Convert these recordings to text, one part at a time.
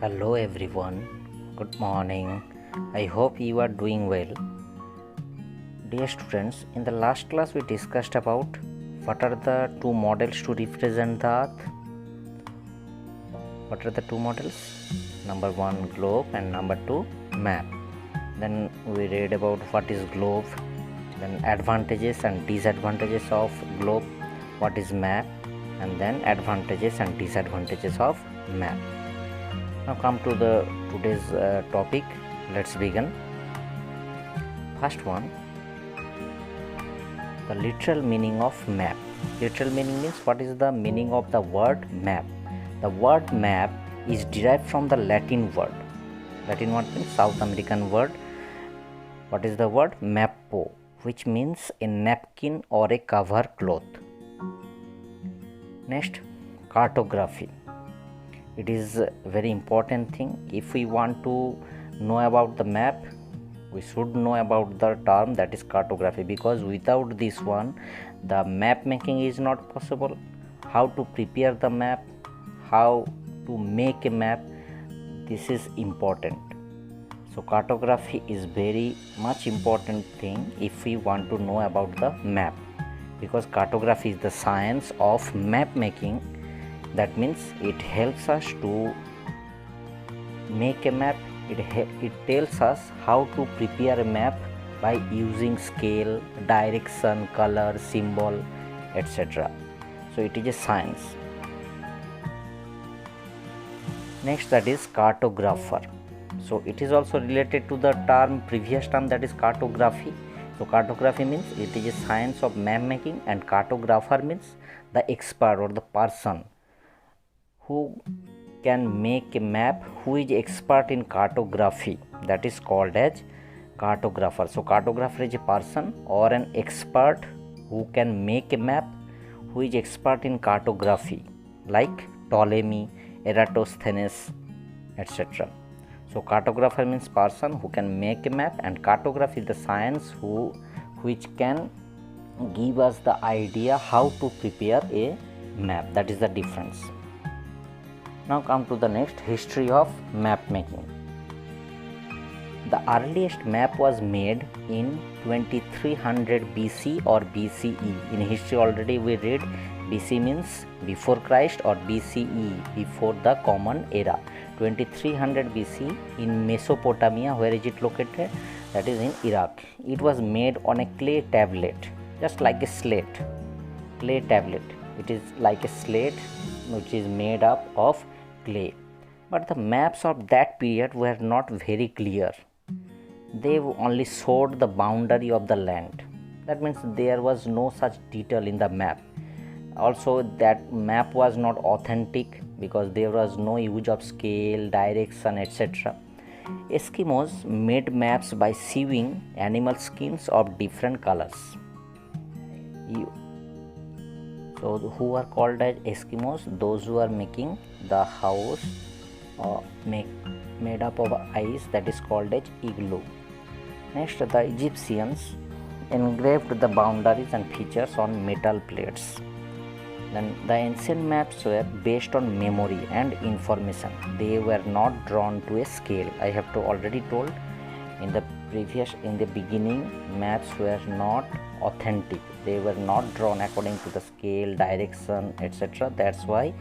Hello everyone, good morning. I hope you are doing well. Dear students, in the last class we discussed about what are the two models to represent the earth. What are the two models? Number one, globe, and number two, map. Then we read about what is globe, then advantages and disadvantages of globe, what is map, and then advantages and disadvantages of map. Now come to the today's topic. Let's begin. First one, the literal meaning of map. Literal meaning means what is the meaning of the word map. The word map is derived from the Latin word. Latin word means South American word. What is the word? Mappo, which means a napkin or a cover cloth. Next, cartography. It is a very important thing. If we want to know about the map, we should know about the term that is cartography, because without this one the map making is not possible. How to prepare the map, how to make a map, this is important. So cartography is very much important thing if we want to know about the map, because cartography is the science of map making. That means it helps us to make a map. It tells us how to prepare a map by using scale, direction, color, symbol, etc. So it is a science. Next, that is cartographer. So it is also related to the previous term, that is cartography. So cartography means it is a science of map making, and cartographer means the expert or the person who can make a map, who is expert in cartography, that is called as cartographer. So cartographer is a person or an expert who can make a map, who is expert in cartography, like Ptolemy, Eratosthenes, etc. So cartographer means person who can make a map, and cartography is the science which can give us the idea how to prepare a map. That is the difference. Now come to the next, history of map making. The earliest map was made in 2300 BC or BCE. In history already we read BC means before Christ, or BCE before the common era. 2300 BC in Mesopotamia. Where is it located? That is in Iraq. It was made on a clay tablet, just like a slate. Clay tablet. It is like a slate which is made up of clay. But the maps of that period were not very clear. They only showed the boundary of the land. That means there was no such detail in the map. Also, that map was not authentic because there was no use of scale, direction, etc. Eskimos made maps by sewing animal skins of different colors. So who are called as Eskimos? Those who are making the house made up of ice, that is called as igloo. Next, the Egyptians engraved the boundaries and features on metal plates. Then the ancient maps were based on memory and information. They were not drawn to a scale. I have already told in the beginning, maps were not authentic. They were not drawn according to the scale, direction, etc. That's why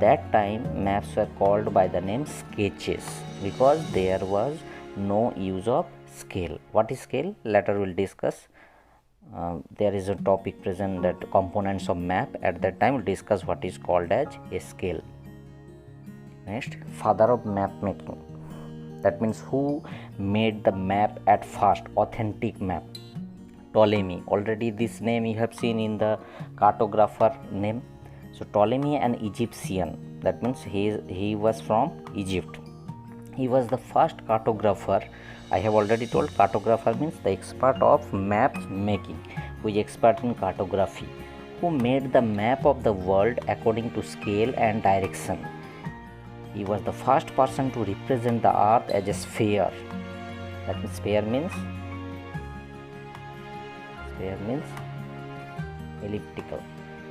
that time maps were called by the name sketches, because there was no use of scale. What is scale? Later we'll discuss. There is a topic present, that components of map. At that time we'll discuss what is called as a scale. Next, father of map making. That means who made the map at first, authentic map? Ptolemy. Already this name you have seen in the cartographer name. So Ptolemy, an Egyptian. That means he was from Egypt. He was the first cartographer. I have already told, cartographer means the expert of map making, who is expert in cartography, who made the map of the world according to scale and direction. He was the first person to represent the earth as a sphere. That means sphere means elliptical.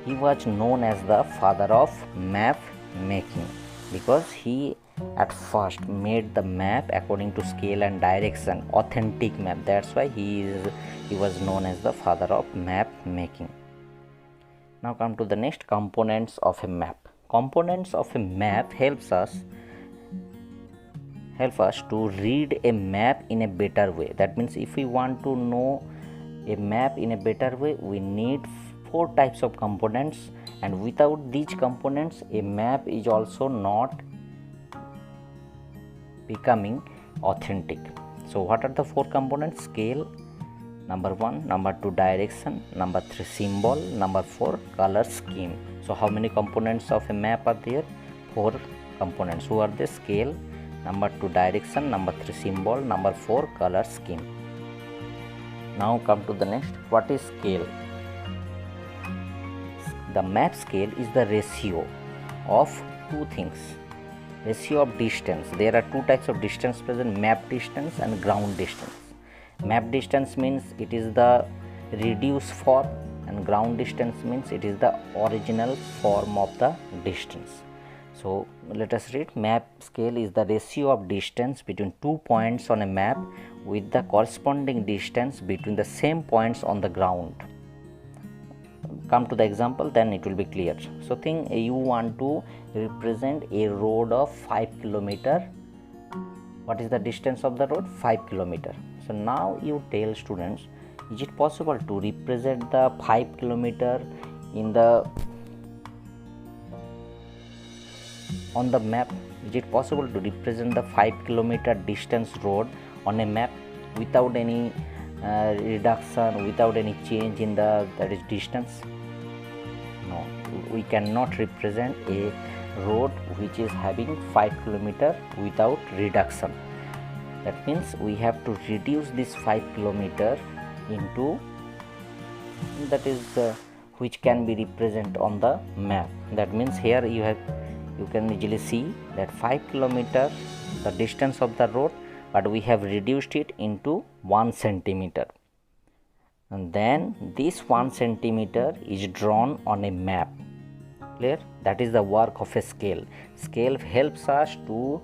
He was known as the father of map making because he at first made the map according to scale and direction, authentic map. That's why he was known as the father of map making. Now come to the next, components of a map. Components of a map help us to read a map in a better way. That means if we want to know a map in a better way, we need 4 types of components, and without these components a map is also not becoming authentic. So what are the 4 components? Scale, number 1, number 2 direction, number 3 symbol, number 4 color scheme. So how many components of a map are there? 4 components. Who are the? Scale, number 2 direction, number 3 symbol, number 4 color scheme. Now come to the next, what is scale? The map scale is the ratio of 2 things. Ratio of distance. There are 2 types of distance present, map distance and ground distance. Map distance means it is the reduced form, and ground distance means it is the original form of the distance. So let us read. Map scale is the ratio of distance between 2 points on a map with the corresponding distance between the same points on the ground. Come to the example, then it will be clear. So think you want to represent a road of 5 km. What is the distance of the road? 5 km. So now you tell students, is it possible to represent the 5 km on the map? Is it possible to represent the 5 km distance road on a map without any reduction, without any change in that is distance? No, we cannot represent a road which is having 5 km without reduction. That means we have to reduce this 5 km into, that is which can be represented on the map. That means here you can easily see that 5 km the distance of the road, but we have reduced it into 1 centimeter, and then this 1 centimeter is drawn on a map. Clear? That is the work of a scale. Scale helps us to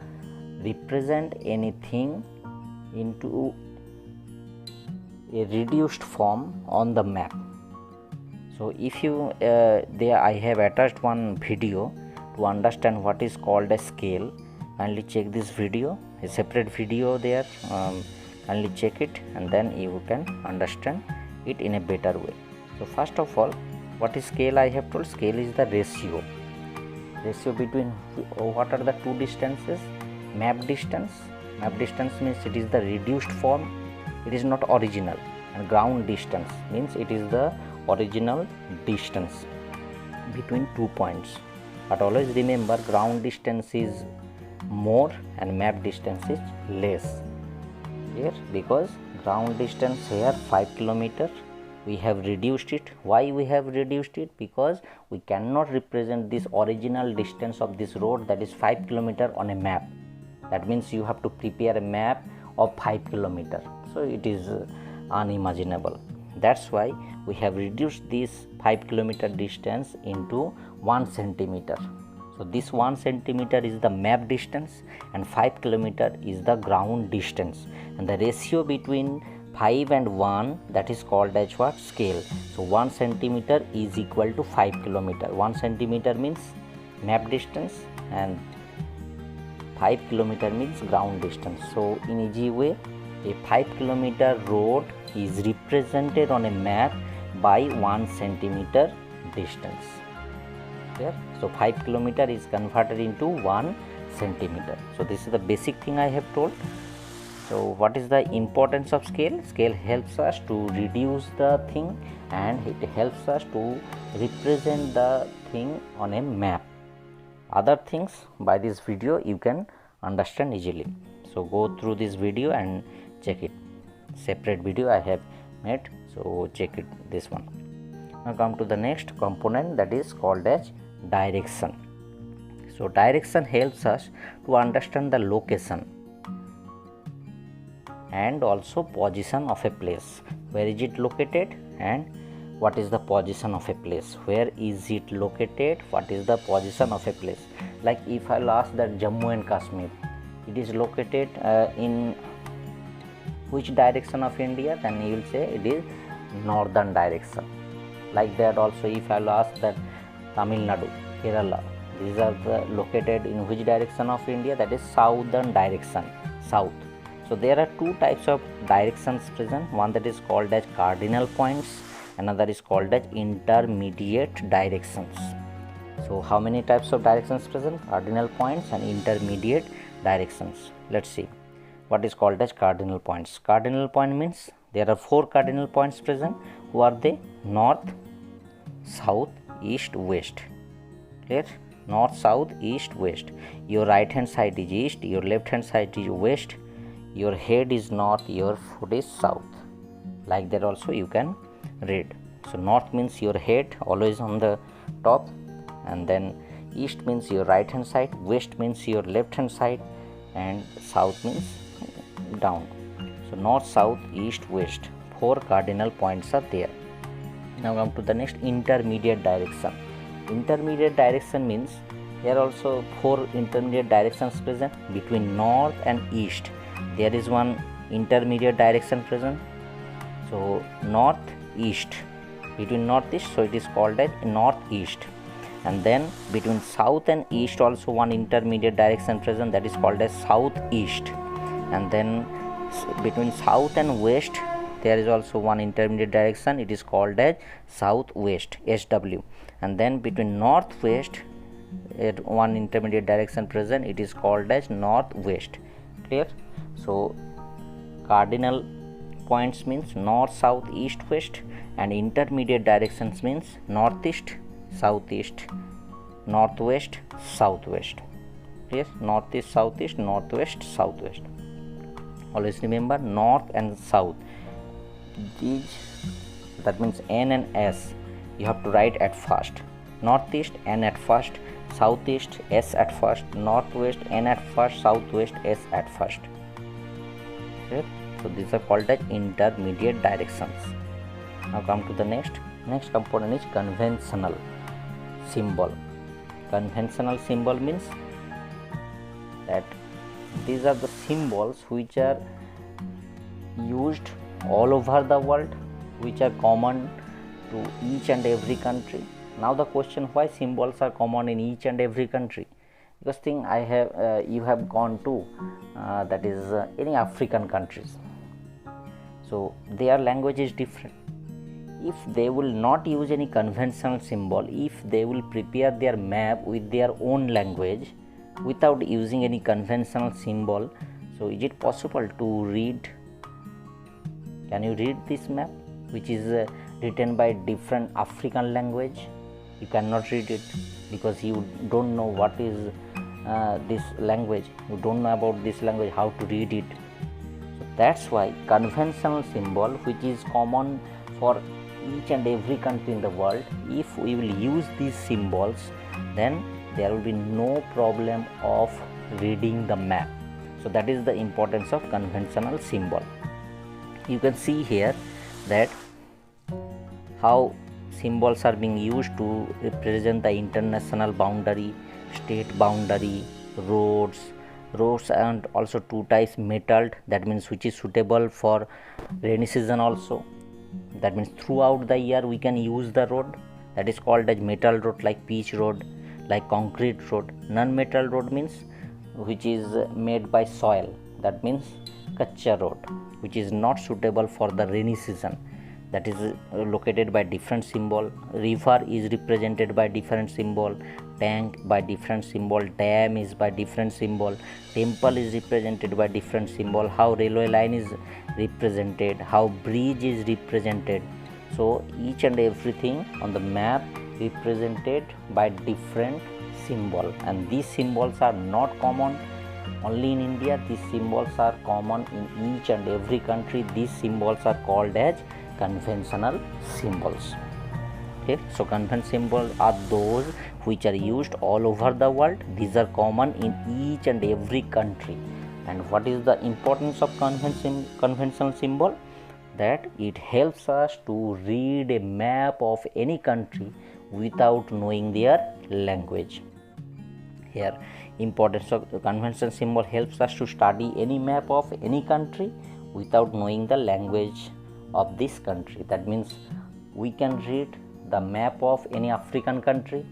represent anything into a reduced form on the map. So if you there I have attached one video to understand what is called a scale. Kindly check this video, a separate video there. Kindly check it, and then you can understand it in a better way. So first of all, what is scale? I have told scale is the ratio between what are the 2 distances? Map distance means it is the reduced form, it is not original, and ground distance means it is the original distance between 2 points. But always remember, ground distance is more and map distance is less here, because ground distance here 5 km, we have reduced it. Why we have reduced it? Because we cannot represent this original distance of this road, that is 5 km, on a map. That means you have to prepare a map of 5 km, so it is unimaginable. That's why we have reduced this 5 km distance into 1 centimeter. So this 1 centimeter is the map distance and 5 km is the ground distance, and the ratio between 5 and 1, that is called as what? Scale. So 1 centimeter is equal to 5 km. 1 centimeter means map distance and 5 km means ground distance. So in easy way, a 5 km road is represented on a map by 1 centimeter distance. Clear? So 5 km is converted into 1 centimeter. So this is the basic thing I have told. So what is the importance of scale? Scale helps us to reduce the thing, and it helps us to represent the thing on a map. Other things by this video you can understand easily. So go through this video and check it. Separate video I have made, so check it, this one. Now come to the next component, that is called as direction. So direction helps us to understand the location and also position of a place. Where is it located and what is the position of a place, where is it located, what is the position of a place. Like if I'll ask that Jammu and Kashmir, it is located in which direction of India, then you will say it is northern direction. Like that also, if I'll ask that Tamil Nadu, Kerala, these are located in which direction of India, that is southern direction, south. So there are two types of directions present, one that is called as cardinal points, another is called as intermediate directions. So how many types of directions present? Cardinal points and intermediate directions. Let's see what is called as cardinal points. Cardinal point means there are 4 cardinal points present. Who are they? North, south, east, west. Clear? North, south, east, west. Your right hand side is east, your left hand side is west, your head is north, your foot is south. Like that also you can read. So north means your head always on the top, and then east means your right hand side, west means your left hand side, and south means down. So north, south, east, west, 4 cardinal points are there. Now come to the next, intermediate direction. Intermediate direction means there are also 4 intermediate directions present between north and east. There is one intermediate direction present. So north, east, between northeast, so it is called as northeast. And then between south and east also one intermediate direction present, that is called as southeast. And then between south and west there is also one intermediate direction, it is called as southwest, SW. And then between northwest one intermediate direction present, it is called as northwest. Clear? So cardinal points means north, south, east, west, and intermediate directions means northeast, southeast, northwest, southwest. Clear? Northeast, southeast, northwest, southwest. Always remember north and south. These, that means N and S, you have to write at first. Northeast, N at first, southeast, S at first, northwest, N at first, southwest, S at first. Okay? So these are called as intermediate directions. Now come to the next component is conventional symbol. Conventional symbol means that these are the symbols which are used all over the world, which are common to each and every country. Now the question, why symbols are common in each and every country? Because you have gone to that is any African countries, so their language is different. If they will not use any conventional symbol, if they will prepare their map with their own language without using any conventional symbol, so is it possible to read? Can you read this map which is written by different African language? You cannot read it because you don't know what is this language. You don't know about this language, how to read it. So that's why conventional symbol, which is common for each and every country in the world, if we will use these symbols, then there will be no problem of reading the map. So that is the importance of conventional symbol. You can see here that how symbols are being used to represent the international boundary, state boundary, roads, and also 2 types, metalled, that means which is suitable for rainy season also, that means throughout the year we can use the road, that is called as metal road, like pitch road, like concrete road. Non-metal road means which is made by soil, that means kacha road, which is not suitable for the rainy season, that is located by different symbol. River is represented by different symbol, tank by different symbol, dam is by different symbol, temple is represented by different symbol, how railway line is represented, how bridge is represented. So each and everything on the map represented by different symbol, and these symbols are not common only in India. These symbols are common in each and every country. These symbols are called as conventional symbols. Okay, so conventional symbols are those which are used all over the world. These are common in each and every country. And what is the importance of conventional symbol? that it helps us to read a map of any country without knowing their language. Here, importance of convention symbol helps us to study any map of any country without knowing the language of this country. That means we can read the map of any African country.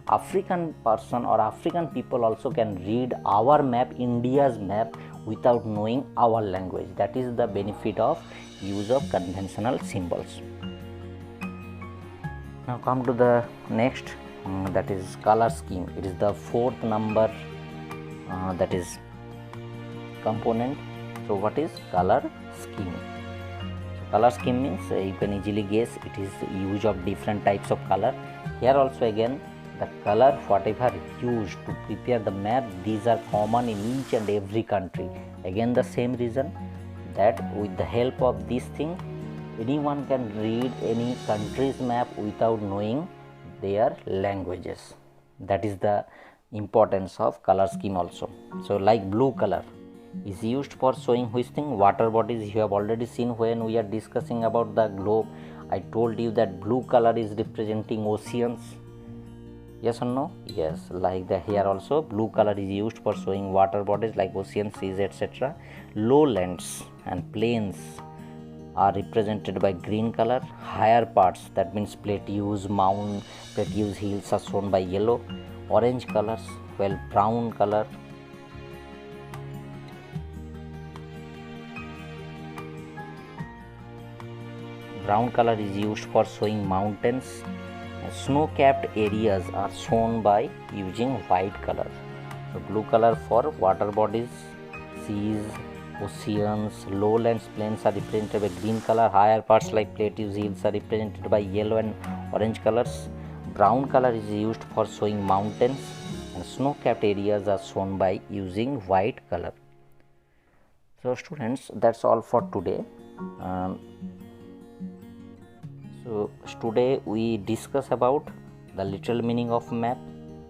African person or African people also can read our map, India's map, without knowing our language. That is the benefit of use of conventional symbols. Now come to the next, that is color scheme. It is the fourth number, that is component. So what is color scheme? So color scheme means you can easily guess it is use of different types of color. Here also again the color whatever used to prepare the map, these are common in each and every country. Again the same reason that with the help of this thing anyone can read any country's map without knowing their languages. That is the importance of color scheme also. So like blue color is used for showing which thing? Water bodies. You have already seen when we are discussing about the globe, I told you that blue color is representing oceans. Yes or no? Yes. Like the here also blue color is used for showing water bodies like oceans, seas, etc. Lowlands and plains are represented by green color. Higher parts, that means plateaus, plateaus, hills are shown by yellow. Orange colors, well brown color. Brown color is used for showing mountains. Snow-capped areas are shown by using white color. So blue color for water bodies, seas, oceans. Lowlands, plains are represented by green color. Higher parts like plateaus, hills are represented by yellow and orange colors. Brown color is used for showing mountains, and snow-capped areas are shown by using white color. So students, that's all for today. So today we discuss about the literal meaning of map.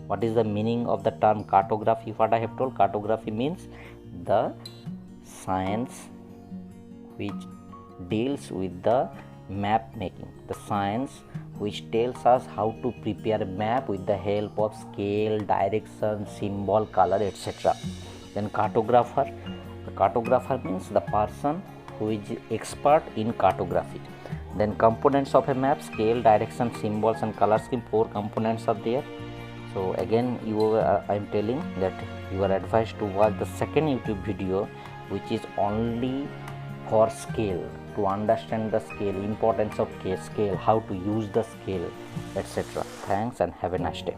What is the meaning of the term cartography? What I have told, cartography means the science which deals with the map making, the science which tells us how to prepare a map with the help of scale, direction, symbol, color, etc. Then cartographer, the cartographer means the person who is expert in cartography. Then components of a map: scale, direction, symbols and color scheme. 4 components are there. So again I am telling that you are advised to watch the second YouTube video, which is only for scale, to understand the scale, importance of scale, how to use the scale, etc. Thanks and have a nice day.